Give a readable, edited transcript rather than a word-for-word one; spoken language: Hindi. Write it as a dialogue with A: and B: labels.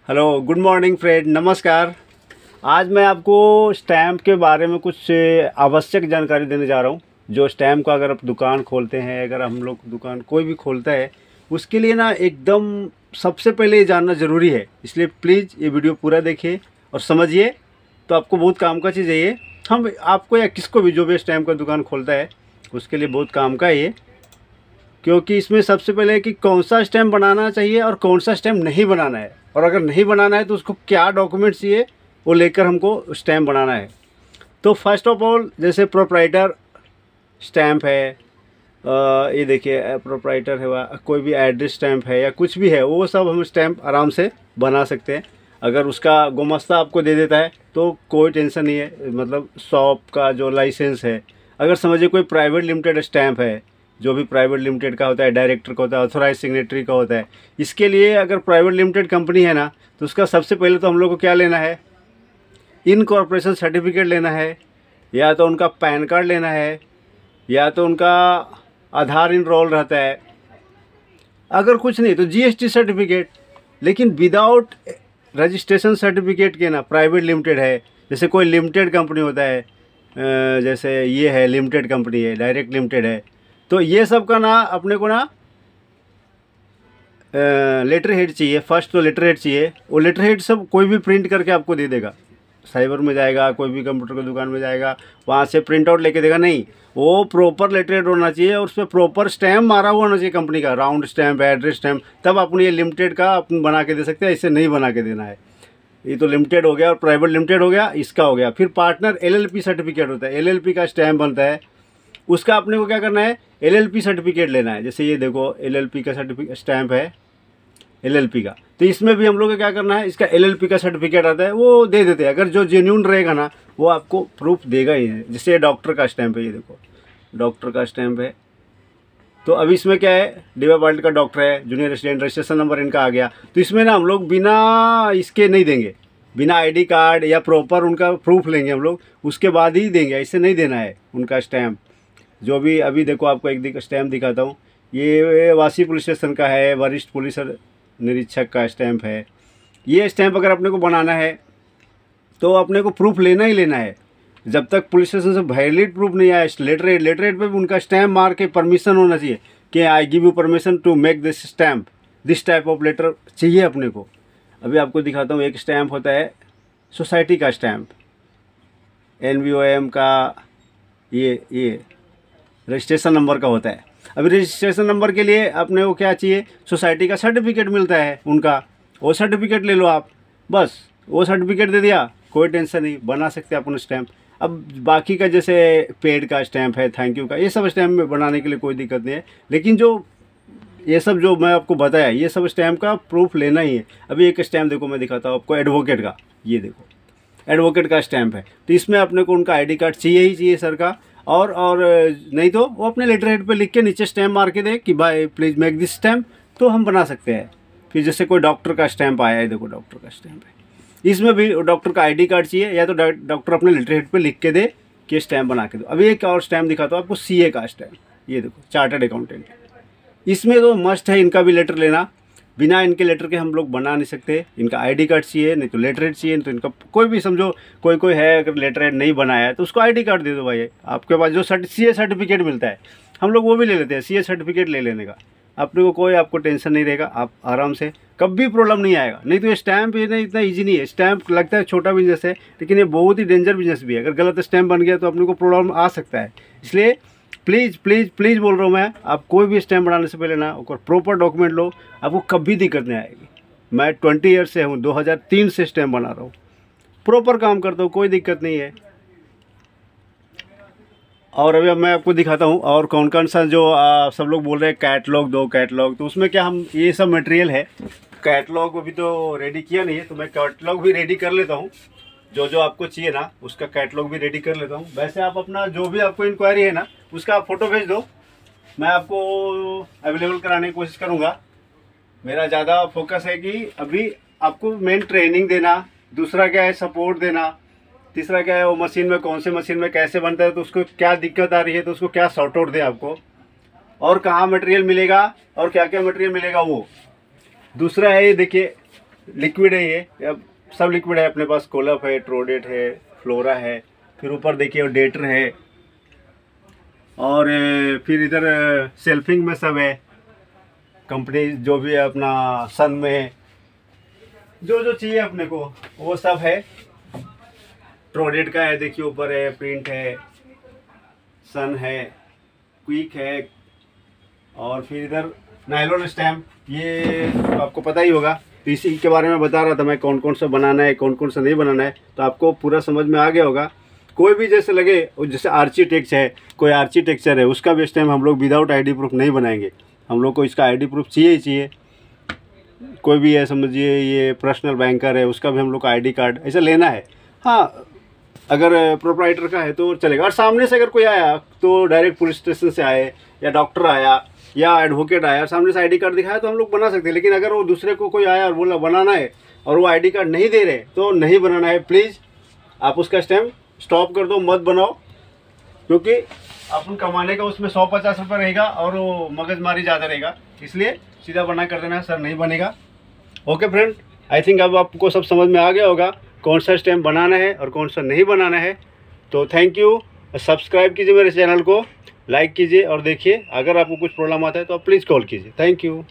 A: हेलो, गुड मॉर्निंग फ्रेंड, नमस्कार। आज मैं आपको स्टैम्प के बारे में कुछ आवश्यक जानकारी देने जा रहा हूँ। जो स्टैम्प का अगर आप दुकान खोलते हैं, अगर हम लोग दुकान कोई भी खोलता है, उसके लिए ना एकदम सबसे पहले ये जानना ज़रूरी है। इसलिए प्लीज़ ये वीडियो पूरा देखिए और समझिए, तो आपको बहुत काम का चीज़ है ये। हम आपको या किसको भी जो भी स्टैम्प का दुकान खोलता है उसके लिए बहुत काम का है ये, क्योंकि इसमें सबसे पहले कि कौन सा स्टैम्प बनाना चाहिए और कौन सा स्टैम्प नहीं बनाना है, और अगर नहीं बनाना है तो उसको क्या डॉक्यूमेंट्स चाहिए वो लेकर हमको स्टैम्प बनाना है। तो फर्स्ट ऑफ ऑल, जैसे प्रोप्राइटर स्टैम्प है, ये देखिए प्रोप्राइटर है, कोई भी एड्रेस स्टैम्प है या कुछ भी है, वो सब हम स्टैम्प आराम से बना सकते हैं। अगर उसका गुमस्ता आपको दे देता है तो कोई टेंशन नहीं है। मतलब शॉप का जो लाइसेंस है, अगर समझिए कोई प्राइवेट लिमिटेड स्टैम्प है, जो भी प्राइवेट लिमिटेड का होता है, डायरेक्टर का होता है, ऑथोराइज सिग्नेटरी का होता है, इसके लिए अगर प्राइवेट लिमिटेड कंपनी है ना, तो उसका सबसे पहले तो हम लोग को क्या लेना है, इनकॉर्पोरेशन सर्टिफिकेट लेना है, या तो उनका पैन कार्ड लेना है, या तो उनका आधार इनरोल रहता है, अगर कुछ नहीं तो जीएसटी सर्टिफिकेट। लेकिन विदाउट रजिस्ट्रेशन सर्टिफिकेट के ना प्राइवेट लिमिटेड है, जैसे कोई लिमिटेड कंपनी होता है, जैसे ये है लिमिटेड कंपनी है, डायरेक्ट लिमिटेड है, तो ये सब का ना अपने को ना लेटर हेड चाहिए। फर्स्ट तो लेटर हेड चाहिए। वो लेटर हेड सब कोई भी प्रिंट करके आपको दे देगा। साइबर में जाएगा, कोई भी कंप्यूटर की दुकान में जाएगा, वहाँ से प्रिंट आउट लेके देगा। नहीं, वो प्रॉपर लेटर हेड होना चाहिए और उस पर प्रॉपर स्टैम्प मारा हुआ होना चाहिए कंपनी का, राउंड स्टैम्प, एड्रेस स्टैम्प, तब अपने ये लिमिटेड का अपन बना के दे सकते हैं। इससे नहीं बना के देना है। ये तो लिमिटेड हो गया और प्राइवेट लिमिटेड हो गया, इसका हो गया। फिर पार्टनर एलएलपी सर्टिफिकेट होता है, एलएलपी का स्टैम्प बनता है, उसका अपने को क्या करना है, एलएलपी सर्टिफिकेट लेना है। जैसे ये देखो एलएलपी का सर्टिफिकेट स्टैम्प है, एलएलपी का, तो इसमें भी हम लोग को क्या करना है, इसका एलएलपी का सर्टिफिकेट आता है, वो दे देते हैं। अगर जो जेन्युइन रहेगा ना वो आपको प्रूफ देगा ही है। जैसे डॉक्टर का स्टैम्प है, ये देखो डॉक्टर का स्टैम्प है, तो अभी इसमें क्या है, डीवा वर्ल्ड का डॉक्टर है, जूनियर रेसिडेंट, रजिस्ट्रेशन नंबर इनका आ गया। तो इसमें ना हम लोग बिना इसके नहीं देंगे, बिना आईडी कार्ड या प्रॉपर उनका प्रूफ लेंगे हम लोग, उसके बाद ही देंगे। ऐसे नहीं देना है उनका स्टैम्प। जो भी अभी देखो आपको एक स्टैम्प दिखाता हूँ, ये वासी पुलिस स्टेशन का है, वरिष्ठ पुलिस निरीक्षक का स्टैम्प है। ये स्टैम्प अगर अपने को बनाना है तो अपने को प्रूफ लेना ही लेना है। जब तक पुलिस स्टेशन से वैलिड प्रूफ नहीं आया, लेटर हेड पे भी उनका स्टैम्प मार के परमिशन होना चाहिए कि I give you permission to make this stamp, this type of letter चाहिए अपने को। अभी आपको दिखाता हूँ, एक स्टैम्प होता है सोसाइटी का स्टैम्प, NVOM का, ये रजिस्ट्रेशन नंबर का होता है। अभी रजिस्ट्रेशन नंबर के लिए अपने को क्या चाहिए, सोसाइटी का सर्टिफिकेट मिलता है उनका, वो सर्टिफिकेट ले लो आप, बस वो सर्टिफिकेट दे दिया, कोई टेंशन नहीं, बना सकते अपन स्टैम्प। अब बाकी का जैसे पेड का स्टैम्प है, थैंक यू का, ये सब स्टैम्प में बनाने के लिए कोई दिक्कत नहीं है। लेकिन जो ये सब जो मैं आपको बताया, ये सब स्टैम्प का प्रूफ लेना ही है। अभी एक स्टैम्प देखो, मैं दिखाता हूँ आपको, एडवोकेट का, ये देखो एडवोकेट का स्टैम्प है, तो इसमें अपने को उनका आईडी कार्ड चाहिए ही चाहिए सर का, और नहीं तो वो अपने लेटर हेड पे लिख के नीचे स्टैम्प मार के दे कि भाई प्लीज़ मेक दिस स्टैम्प, तो हम बना सकते हैं। फिर जैसे कोई डॉक्टर का स्टैम्प आया है, देखो डॉक्टर का स्टैम्प है, इसमें भी डॉक्टर का आईडी कार्ड चाहिए, या तो डॉक्टर अपने लेटर हेड पे लिख के दे कि स्टैम्प बना के दो। अभी एक और स्टैम्प दिखाता हूँ आपको, CA का स्टैम्प, ये देखो चार्टर्ड अकाउंटेंट, इसमें तो मस्ट है इनका भी लेटर लेना। बिना इनके लेटर के हम लोग बना नहीं सकते। इनका आईडी कार्ड चाहिए, नहीं तो लेटर हेड चाहिए, नहीं तो इनका कोई भी, समझो कोई है अगर लेटर हेड नहीं बनाया है तो उसको आईडी कार्ड दे दो भाई। आपके पास जो CA सर्टिफिकेट मिलता है, हम लोग वो भी ले लेते हैं, CA सर्टिफिकेट ले लेने का अपने को कोई आपको टेंशन नहीं रहेगा। आप आराम से, कभी प्रॉब्लम नहीं आएगा। नहीं तो ये स्टैम्प ये इतना ईजी नहीं है। स्टैम्प लगता है छोटा बिजनेस है, लेकिन ये बहुत ही डेंजर बिजनेस भी है। अगर गलत स्टैम्प बन गया तो अपने को प्रॉब्लम आ सकता है। इसलिए प्लीज़ प्लीज़ प्लीज़ बोल रहा हूँ मैं, आप कोई भी स्टैम्प बनाने से पहले ना और प्रॉपर डॉक्यूमेंट लो, आपको कभी दिक्कत नहीं आएगी। मैं 20 ईयर से हूँ, 2003 से स्टैम्प बना रहा हूँ, प्रॉपर काम करता हूँ, कोई दिक्कत नहीं है। और अभी अब मैं आपको दिखाता हूँ और कौन कौन सा जो सब लोग बोल रहे हैं कैटलॉग दो, कैटलॉग, तो उसमें क्या हम ये सब मटेरियल है। कैटलॉग अभी तो रेडी किया नहीं है, तो मैं कैटलॉग भी रेडी कर लेता हूँ। जो जो आपको चाहिए ना उसका कैटलॉग भी रेडी कर लेता हूँ। वैसे आप अपना जो भी आपको इंक्वायरी है ना उसका आप फ़ोटो भेज दो, मैं आपको अवेलेबल कराने की कोशिश करूँगा। मेरा ज़्यादा फोकस है कि अभी आपको मेन ट्रेनिंग देना, दूसरा क्या है सपोर्ट देना, तीसरा क्या है वो मशीन में, कौन से मशीन में कैसे बनता है, तो उसको क्या दिक्कत आ रही है तो उसको क्या सॉर्ट आउट दे आपको, और कहाँ मटेरियल मिलेगा और क्या क्या मटेरियल मिलेगा वो। दूसरा है ये देखिए लिक्विड है ये, अब सब लिक्विड है अपने पास। कोलप है, ट्रोडेट है, फ्लोरा है, फिर ऊपर देखिए डेटर है, और फिर इधर सेल्फिंग में सब है कंपनी जो भी है अपना सन में जो जो चाहिए अपने को वो सब है। ट्रोडेट का है, देखिए ऊपर है, प्रिंट है, सन है, क्विक है, और फिर इधर नायलॉन स्टैम्प, ये आपको पता ही होगा। तो इसी के बारे में बता रहा था मैं, कौन कौन सा बनाना है, कौन कौन सा नहीं बनाना है, तो आपको पूरा समझ में आ गया होगा। कोई भी जैसे लगे, जैसे आर्किटेक्ट है, कोई आर्किटेक्चर है, उसका भी स्टैम्प हम लोग विदाउट आईडी प्रूफ नहीं बनाएंगे। हम लोग को इसका आईडी प्रूफ चाहिए ही चाहिए। कोई भी है, समझिए ये पर्सनल बैंकर है, उसका भी हम लोग का आईडी कार्ड ऐसा लेना है। हाँ, अगर प्रोप्राइटर का है तो चलेगा। और सामने से अगर कोई आया तो डायरेक्ट पुलिस स्टेशन से आए, या डॉक्टर आया, या एडवोकेट आया, सामने से आईडी कार्ड दिखाया तो हम लोग बना सकते हैं। लेकिन अगर वो दूसरे को कोई आया और बोला बनाना है और वो आईडी कार्ड नहीं दे रहे तो नहीं बनाना है। प्लीज़ आप उसका स्टैम्प स्टॉप कर दो, मत बनाओ, क्योंकि अपन कमाने का उसमें 150 रुपये रहेगा और वो मगजमारी ज़्यादा रहेगा। इसलिए सीधा बना कर देना, सर नहीं बनेगा। ओके फ्रेंड, आई थिंक अब आपको सब समझ में आ गया होगा कौन सा स्टैम्प बनाना है और कौन सा नहीं बनाना है। तो थैंक यू, सब्सक्राइब कीजिए मेरे चैनल को, लाइक कीजिए, और देखिए अगर आपको कुछ प्रॉब्लम आता है तो आप प्लीज़ कॉल कीजिए। Thank you.